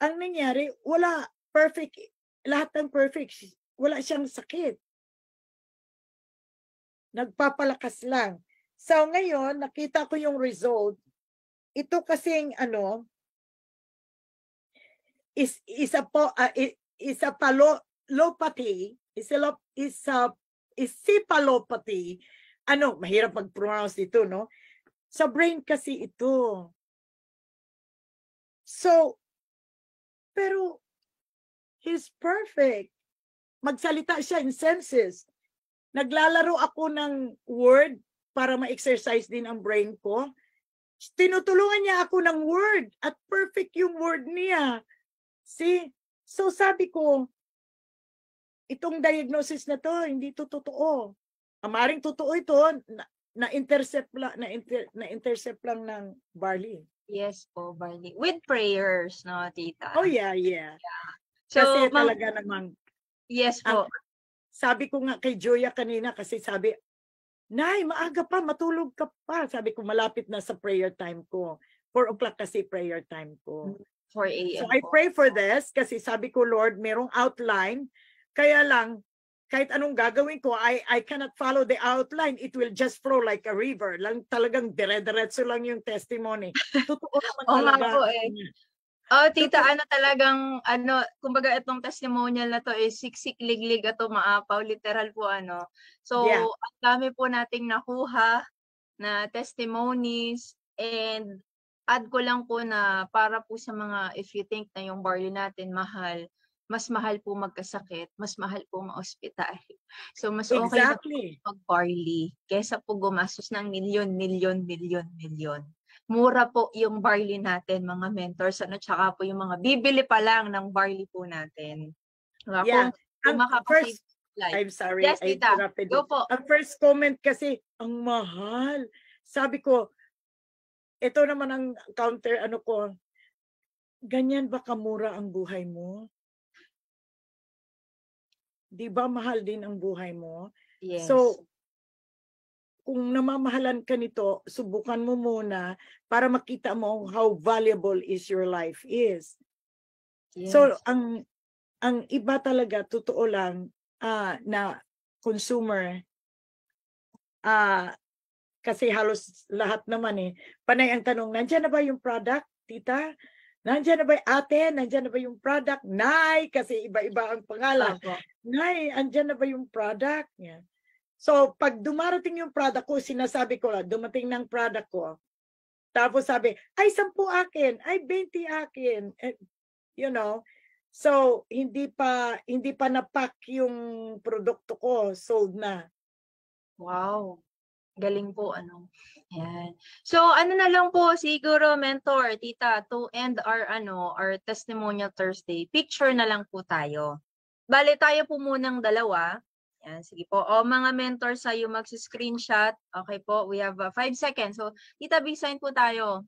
ang nangyari, wala perfect, lahat ng perfect, wala siyang sakit. Nagpapalakas lang. So ngayon, nakita ko yung result. Ito kasing ano, is a palopathy, is cephalopathy. Ano, mahirap mag-pronounce ito, no? Sa brain kasi ito. So, pero he's perfect. Magsalita siya in senses. Naglalaro ako ng word para ma-exercise din ang brain ko. Tinutulungan niya ako ng word at perfect yung word niya. See? So sabi ko, itong diagnosis na to, hindi to totoo. Amaring totoo ito, na-intercept lang ng Barley. Yes po, Barley. With prayers, no, tita? Oh yeah, yeah. So, Kasi ma'am, talaga namang, yes po. sabi ko nga kay Joya kanina, kasi sabi, Nay, maaga pa, matulog ka pa. Sabi ko, malapit na sa prayer time ko. 4 o'clock kasi prayer time ko. 4 a.m. So I po. pray for this kasi sabi ko, Lord, merong outline. Kaya lang, kahit anong gagawin ko, I cannot follow the outline. It will just flow like a river. Talagang dire-diretso lang yung testimony. Totoo naman Oo nga talaga. po eh. Oh, tita, ano talagang, kumbaga itong testimonial na to is siksik, liglig, ato maapaw, literal po ano. So, Yeah. ang dami po nating nakuha na testimonies and add ko lang po na para po sa mga if you think na yung barley natin mahal, mas mahal po magkasakit, mas mahal po ma-ospital. So, mas okay na po Exactly. mag-barley kesa po gumastos ng milyon. Mura po yung barley natin, mga mentors, tsaka po yung mga bibili pa lang ng barley po natin. Diba? Yeah. Kung makapasave life. I'm sorry, Yes, I tita. interrupted Go you. po. Ang first comment kasi, ang mahal. Sabi ko, ito naman ang counter ko, ganyan ba kamura ang buhay mo? Di ba mahal din ang buhay mo? Yes. So, kung namamahalan ka nito, subukan mo muna para makita mo how valuable is your life is. Yes. So, ang iba talaga, totoo lang, na consumer, kasi halos lahat naman panay ang tanong, nandyan na ba yung product, tita? Nandyan na ba ate? Nandyan na ba yung product? Nay, kasi iba-iba ang pangalan. Opo. Nay, andyan na ba yung product? Yan. So, pag dumarating yung product ko, sinasabi ko lang, dumating ng product ko. Tapos sabi, ay 10 akin, ay 20 akin. You know, so hindi pa na-pack yung produkto ko, sold na. Wow. Galing po, ano. Yan. So, ano na lang po, siguro, mentor, tita, to end our testimonial Thursday, picture na lang po tayo. Bale, tayo po munang dalawa. Yan, sige po. O, mga mentor sa'yo, mag-screenshot. Okay po, we have 5 seconds. So, tita, B-sign po tayo.